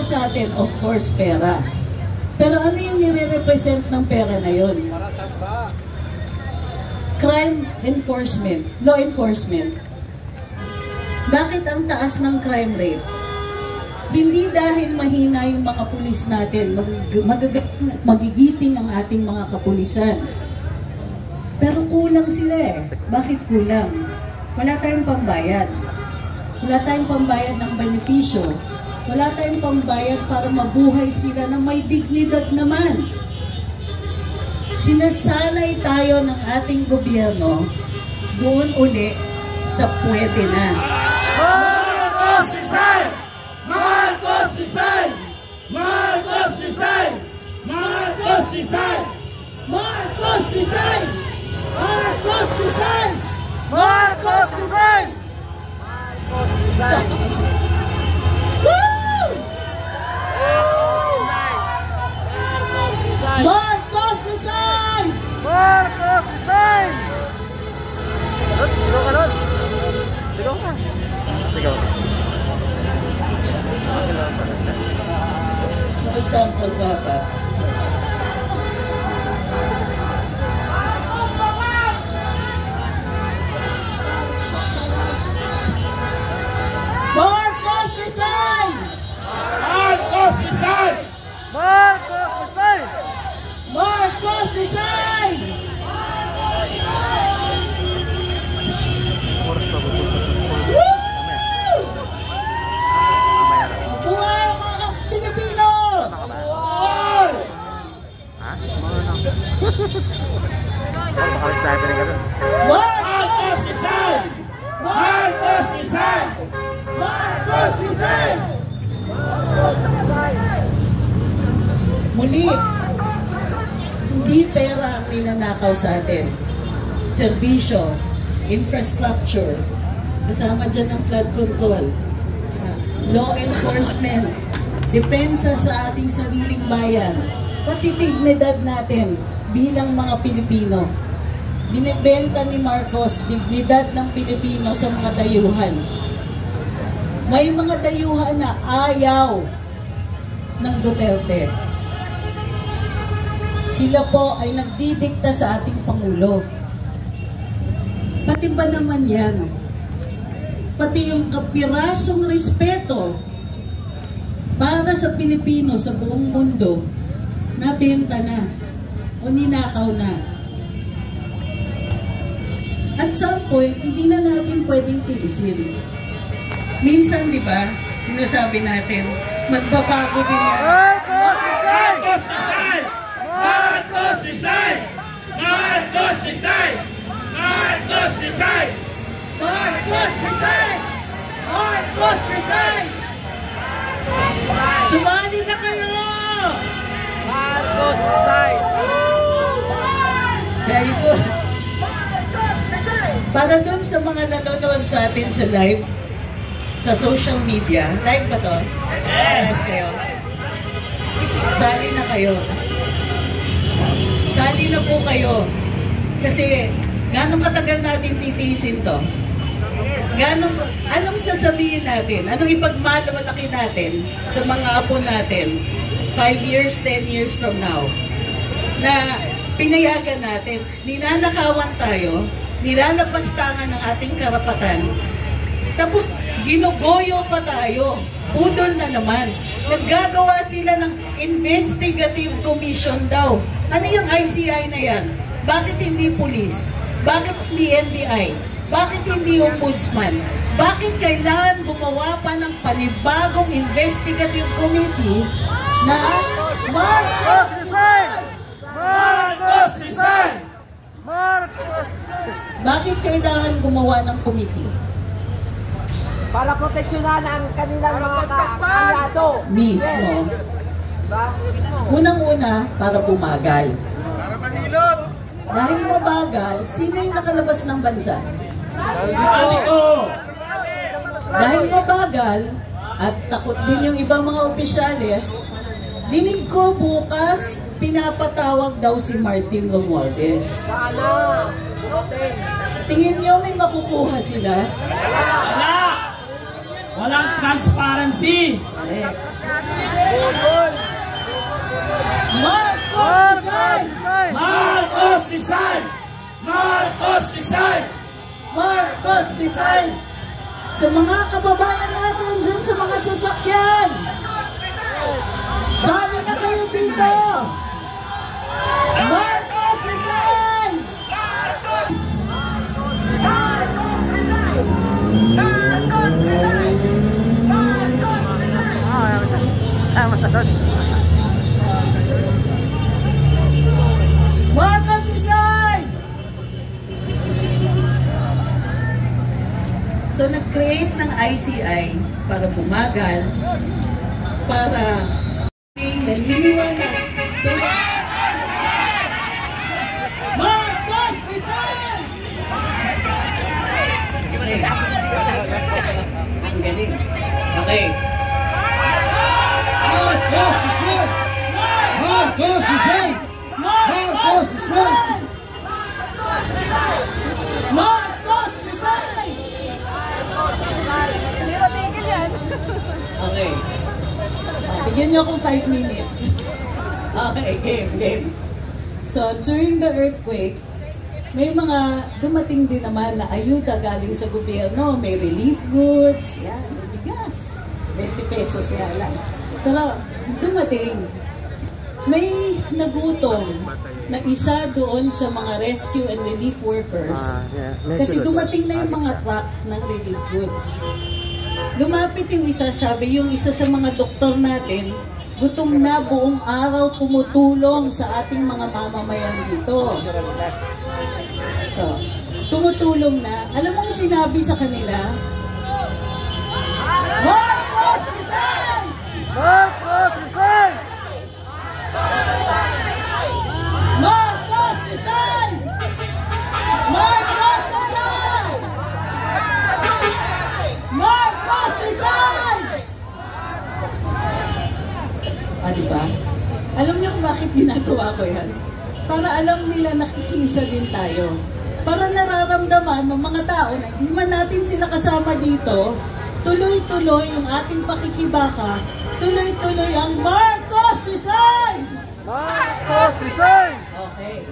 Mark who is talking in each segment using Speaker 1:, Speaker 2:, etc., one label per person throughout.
Speaker 1: sa atin, of course, pera. Pero ano yung nire-represent ng pera na yun? Crime enforcement, law enforcement. Bakit ang taas ng crime rate? Hindi dahil mahina yung mga pulis natin, magigiting ang ating mga kapulisan. Pero kulang sila eh. Bakit kulang? Wala tayong pambayad. Wala tayong pambayad ng benepisyo. Wala tayong pambayad para mabuhay sila na may dignidad naman. Sinasanay tayo ng ating gobyerno doon uli sa pwede na.
Speaker 2: Marcos resign! Marcos resign! Marcos resign! Marcos resign! Marcos resign! Marcos resign! Marcos resign! Marcos resign! Woo! Marcos resign! Marcos resign! Sigaw ka nun! Sigaw ka! Sigaw ka!
Speaker 1: Kamusta ang kontrata?
Speaker 2: Marcos resign! Marcos resign! Marcos resign! Marcos resign! Woo! Buhay ang mga Pilipino! Buhay! Marcos resign! Marcos resign! Marcos resign! Marcos resign!
Speaker 1: Muli, hindi pera ang ninanakaw sa atin. Serbisyo, infrastructure, kasama dyan ang flood control, law enforcement, depensa sa ating sariling bayan, pati dignidad natin bilang mga Pilipino. Binibenta ni Marcos dignidad ng Pilipino sa mga dayuhan. May mga dayuhan na ayaw ng Duterte. Sila po ay nagdidikta sa ating Pangulo. Pati ba naman yan? Pati yung kapirasong respeto para sa Pilipino sa buong mundo, nabenta na o ninakaw na. At some point, hindi na natin pwedeng tiisin. Minsan, di ba, sinasabi natin, magbabago din yan.
Speaker 2: Marcos resign! Marcos resign! Marcos resign! Marcos resign! Marcos resign! Marcos resign! Sumali na kayo! Marcos resign!
Speaker 1: Very good. Para dun sa mga nanonood sa atin sa live, sa social media, live ba to?
Speaker 2: Yes!
Speaker 1: Live kayo. Sali na kayo. Sali na po kayo. Kasi, ganong katagal natin titiisin to? Anong sasabihin natin? Anong ipagmalaki natin sa mga apo natin 5 years, 10 years from now? Na pinayagan natin, ninanakawan tayo, nilalapastangan ng ating karapatan, tapos ginugoyo pa tayo, udol na naman. Naggagawa sila ng investigative commission daw. Ano yung ICI na yan? Bakit hindi police? Bakit hindi NBI? Bakit hindi ombudsman? Bakit kailangan gumawa pa ng panibagong investigative committee na Marcos resign!
Speaker 2: Marcos resign!
Speaker 3: Marcos!
Speaker 1: Bakit kailangan gumawa ng committee?
Speaker 3: Para proteksyonan ang kanilang mga kaalyado.
Speaker 1: Mismo.
Speaker 3: Diba?
Speaker 1: Unang-una, para bumagal.
Speaker 2: Para mahilot!
Speaker 1: Dahil mabagal, sino yung nakalabas ng bansa?
Speaker 2: Ko!
Speaker 1: Dahil mabagal, at takot din yung ibang mga opisyales, dinig ko bukas, pinapatawag daw si Martin Romualdez.
Speaker 3: Sana!
Speaker 1: Tingin nyo may makukuha sila?
Speaker 2: Wala!
Speaker 4: Walang transparency.
Speaker 1: Correct.
Speaker 4: Marcos resign! Marcos resign! Marcos resign!
Speaker 1: Marcos design! Sa mga kababayan natin dyan sa mga sasakyan, sali na kayo dito! Marcos resign! Marcos resign! So nag-create ng ICI para bumagal, para naniniwala. Marcos resign! Okay. Ang galing. Okay.
Speaker 4: Marcos resign! Marcos resign! Marcos resign!
Speaker 1: Marcos resign! Okay. Bigyan niyo akong 5 minutes. Okay, game. So, during the earthquake, may mga dumating din naman na ayuda galing sa gobyerno. May relief goods, yan, may bigas. 20 pesos yan lang. Pero dumating, may nagutom na isa doon sa mga rescue and relief workers. Kasi dumating na yung mga truck ng relief goods. Lumapit yung isa, sabi yung isa sa mga doktor natin, gutom na buong araw tumutulong sa ating mga mamamayan dito. So, tumutulong na. Alam mong sinabi sa kanila, Marcos resign!
Speaker 3: Marcos resign!
Speaker 1: Marcos resign! Marcos resign! Marcos resign! Diba? Alam niyo kung bakit ginagawa ko yan? Para alam nila nakikisa din tayo. Para nararamdaman ng mga tao na hindi man natin sila kasama dito, tuloy-tuloy yung ating pakikibaka, tuloy-tuloy ang Marcos resign!
Speaker 3: Marcos resign!
Speaker 1: Okay.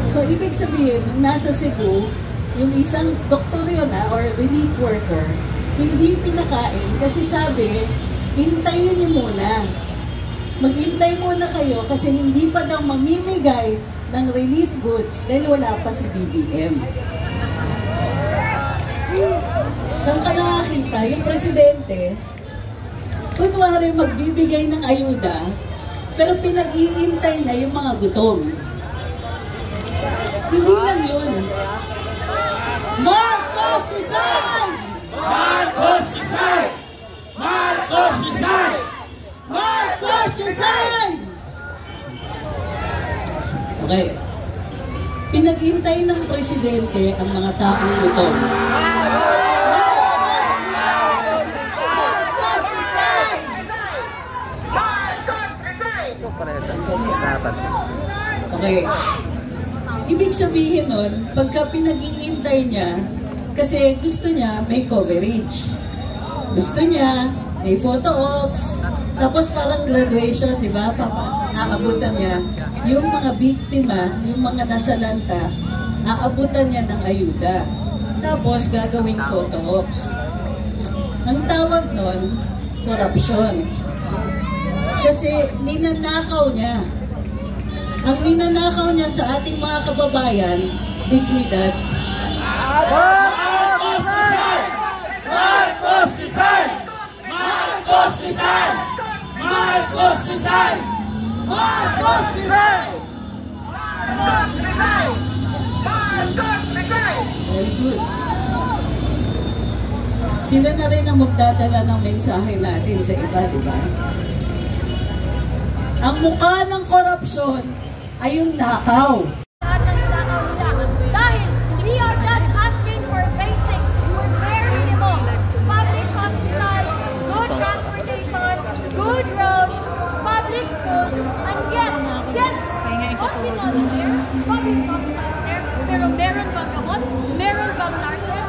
Speaker 1: So, ibig sabihin, nung nasa Cebu, yung isang doktor yun or relief worker, hindi pinakain kasi sabi, hintayin niyo muna. Maghintay muna kayo kasi hindi pa daw mamimigay ng relief goods dahil wala pa si BBM. Saan ka nakakita? Yung presidente, kunwari magbibigay ng ayuda, pero pinag-iintay niya yung mga gutom. Hindi lang yun. Marcos resign!
Speaker 4: Marcos resign! Marcos resign!
Speaker 1: Marcos resign! Okay. Pinag-intay ng presidente ang mga taong gutom. Okay. Ibig sabihin nun, pagka pinag-iintay niya, kasi gusto niya may coverage. Gusto niya may photo ops. Tapos parang graduation, di ba? Aabutan niya yung mga biktima, yung mga nasalanta, aabutan niya ng ayuda. Tapos gagawing photo ops. Ang tawag nun, corruption. Kasi ninanakaw niya. Ang ninanakaw niya sa ating mga kababayan, dignidad.
Speaker 4: Marcos resign! Marcos resign! Marcos resign! Marcos resign!
Speaker 1: Marcos resign! Very good. Sila na rin ang magdadala ng mensahe natin sa iba, di ba? Ang mukha ng korupsyon ay yung nakaw.
Speaker 5: Dahil we are just asking for basic, bare minimum, public hospitals, good transportation, good roads, public schools, and yes, hospital is there, public hospital is there, pero meron bang gamot? Meron bang nurses?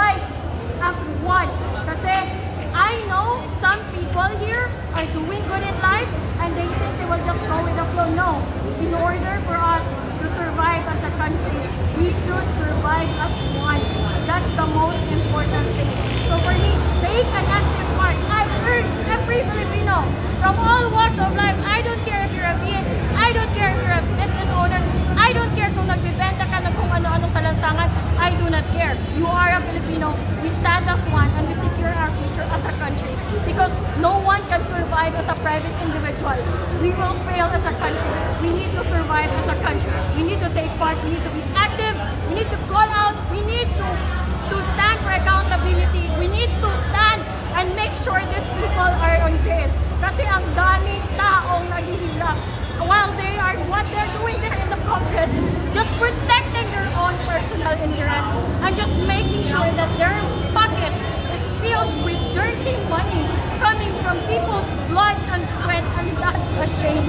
Speaker 5: survive as one. Kasi I know some people here are doing good in life and they think they will just go with the flow. No. In order for us to survive as a country, we should survive as one. That's the most important thing. So for me, take an active part. I urge every Filipino from all walks of life. I don't care if you're a VA, I don't care if you're a business owner, I don't care kung nagbibenta ka na kung ano-ano sa lansangan, I do not care. You are a Filipino, we stand as one and we secure our future as a country. Because no one can survive as a private individual. We will fail as a country. We need to survive as a country. We need to take part, we need to be active, we need to call out, we need to stand for accountability. We need to stand and make sure these people are on jail. Kasi ang daming taong naghihirap while they are what they're doing there in the Congress, just protecting their own personal interest and just making sure that their pocket is filled with dirty money coming from people's blood and sweat, and that's a shame.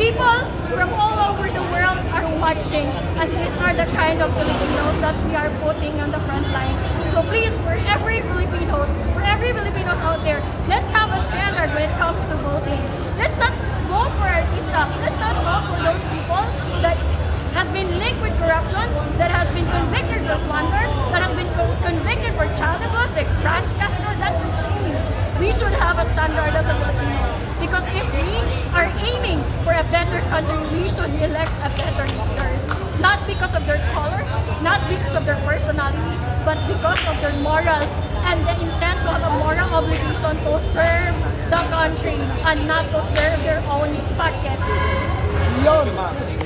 Speaker 5: People from all over the world are watching, and these are the kind of Filipinos that we are putting on the front line. So please, for every Filipinos out there, let's have a standard when it comes to voting. Let's not vote for artista. Let's not vote for those people that has been linked with corruption, that has been convicted for plunder, that has been convicted for child abuse, like Franz Castro. That's a shame. We should have a standard as a Filipino. Because if we are aiming for a better country, we should elect a better leaders. Not because of their color, not because of their personality, but because of their moral and the intent to have a moral obligation to serve the country and not to serve their own pockets.
Speaker 3: Yun!